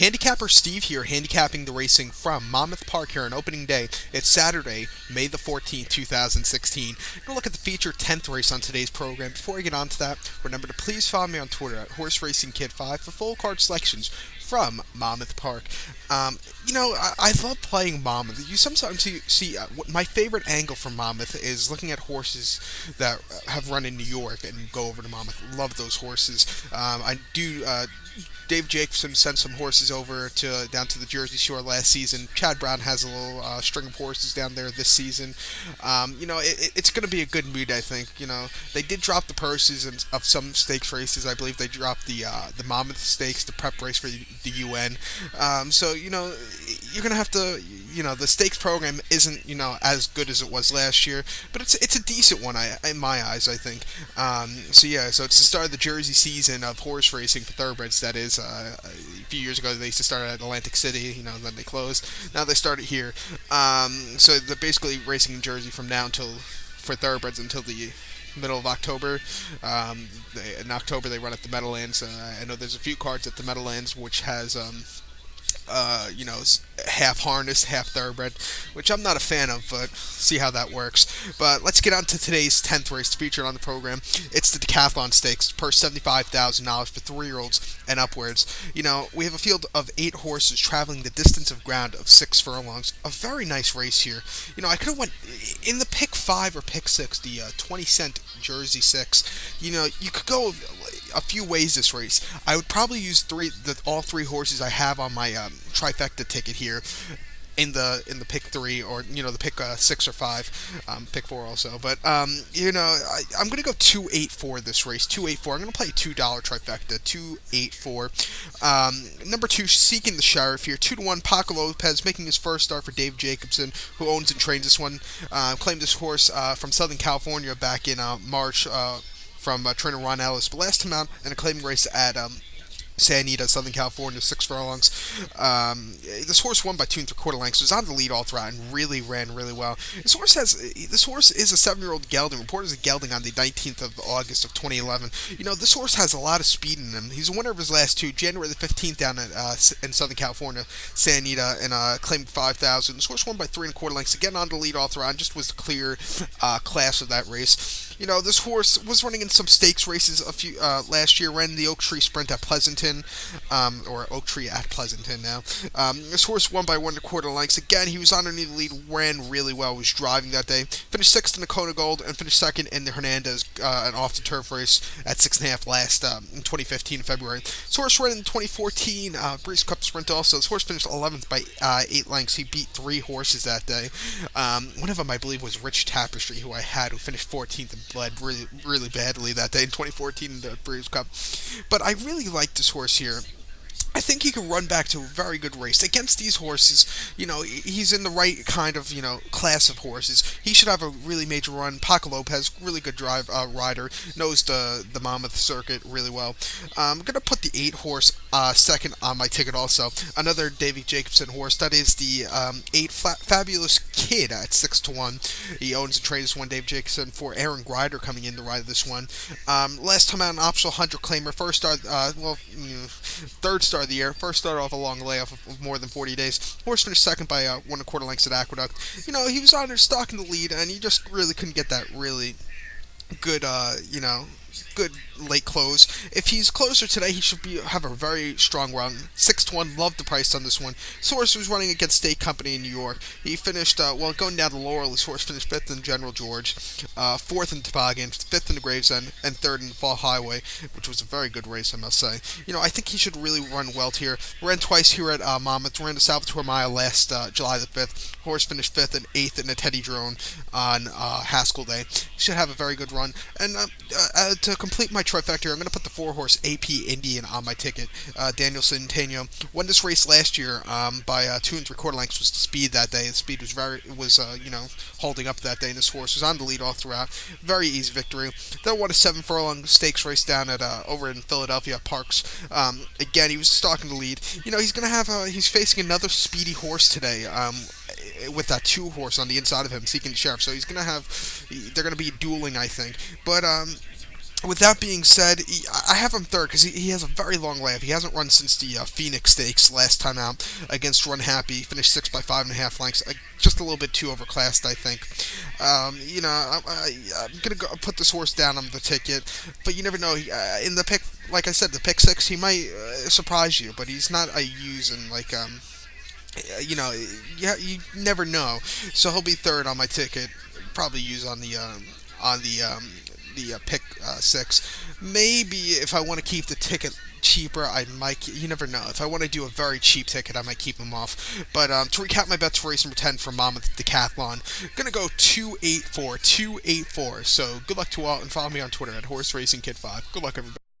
Handicapper Steve here, handicapping the racing from Monmouth Park here on opening day. It's Saturday, May the 14th, 2016. We're going to look at the feature 10th race on today's program. Before we get on to that, remember to please follow me on Twitter at HorseRacingKid5 for full card selections from Monmouth Park. I love playing Monmouth. You sometimes see my favorite angle from Monmouth is looking at horses that have run in New York and go over to Monmouth. Love those horses. I do. Dave Jacobson sent some horses over to down to the Jersey Shore last season. Chad Brown has a little string of horses down there this season. It's going to be a good meet, I think. They did drop the purses of some stakes races. I believe they dropped the Monmouth Stakes, the prep race for the UN. You're going to have to. The stakes program isn't as good as it was last year, but it's a decent one in my eyes, I think. So it's the start of the Jersey season of horse racing for thoroughbreds. That is, a few years ago they used to start at Atlantic City, then they closed. Now they started here. So they're basically racing in Jersey from now until for thoroughbreds until the middle of October. In October they run at the Meadowlands. I know there's a few cards at the Meadowlands which has half harness, half thoroughbred, which I'm not a fan of, but see how that works. But let's get on to today's 10th race featured on the program. It's the Decathlon Stakes, purse $75,000 for 3-year-olds and upwards. We have a field of 8 horses traveling the distance of ground of 6 furlongs. A very nice race here. I could have went in the pick 5 or pick 6, the 20-cent Jersey 6. You could go a few ways this race. I would probably use all three horses I have on my trifecta ticket here in the pick 3 or the pick 6 or 5, pick 4 also. But I'm gonna go 2-8-4 this race. 2-8-4. I'm gonna play a $2 trifecta. 2-8-4. Number 2, Seeking the Sheriff here. 2-1. Paco Lopez making his first start for Dave Jacobson, who owns and trains this one. Claimed this horse from Southern California back in March. From trainer Ron Ellis, but last time out in a claiming race at San Anita, Southern California, 6 furlongs. This horse won by 2 3/4 lengths. Was on the lead all throughout and really ran really well. This horse is a 7-year-old gelding. Reported as a gelding on the 19th of August of 2011. This horse has a lot of speed in him. He's a winner of his last 2. January the 15th down at in Southern California, San Anita, and claimed 5,000. This horse won by 3 1/4 lengths. Again on the lead all throughout. And just was the clear class of that race. This horse was running in some stakes races a few last year. Ran the Oak Tree Sprint at Pleasanton, or Oak Tree at Pleasanton now. This horse won by 1 1/4 lengths. Again, he was underneath the lead, ran really well, was driving that day. Finished 6th in the Kona Gold and finished 2nd in the Hernandez, an off-the-turf race at 6.5 last in 2015 in February. This horse ran in the 2014 Breeze Cup Sprint also. This horse finished 11th by 8 lengths. He beat 3 horses that day. One of them, I believe, was Rich Tapestry, who who finished 14th and bled really, really badly that day in 2014 in the Breeze Cup. But I really like this horse here. I think he can run back to a very good race against these horses. He's in the right kind of class of horses. He should have a really major run. Paco Lopez, really good rider, knows the Monmouth circuit really well. I'm gonna put the 8 horse second on my ticket also. Another Davey Jacobson horse. That is the 8 Fabulous Kid at 6-1. He owns and trains one. Dave Jacobson for Aaron Grider coming in to ride this one. Last time out, an optional 100 claimer. First start, third start of the year. First started off a long layoff of more than 40 days. Horse finished 2nd by 1 1/4 lengths at Aqueduct. He was on there stuck in the lead, and he just really couldn't get that really good, good late close. If he's closer today, he should have a very strong run. 6-1, loved the price on this one. This horse was running against State Company in New York. He finished, going down to Laurel, this horse finished 5th in General George, 4th in Toboggan, 5th in the Gravesend, and 3rd in the Fall Highway, which was a very good race, I must say. I think he should really run well here. Ran twice here at Monmouth. Ran the Salvatore Mile last July the 5th. Horse finished 5th and 8th in the Teddy Drone on Haskell Day. He should have a very good run. And to complete my trifecta, I'm going to put the 4-horse AP Indian on my ticket. Daniel Centeno won this race last year by 2 3/4 lengths. Was the speed that day. The speed was holding up that day, and this horse was on the lead all throughout. Very easy victory. Then won a 7 furlong stakes race down at over in Philadelphia Parks. Again, he was stalking the lead. He's facing another speedy horse today. With that 2 horse on the inside of him, Seeking the Sheriff. So they're gonna be dueling, I think. But With that being said, I have him third because he has a very long layup. He hasn't run since the Phoenix Stakes last time out against Run Happy. He finished sixth by 5.5 lengths. Just a little bit too overclassed, I think. I'm gonna put this horse down on the ticket, but you never know. In the pick, like I said, the pick six, he might surprise you, but he's not a use and yeah, you never know. So he'll be third on my ticket. Probably use on the pick six. Maybe if I want to keep the ticket cheaper, I might. You never know. If I want to do a very cheap ticket, I might keep him off. But to recap my bets for race number 10 for Monmouth Decathlon, gonna go 284, 284. So good luck to all, and follow me on Twitter at Horse Racing Kid 5. Good luck, everybody.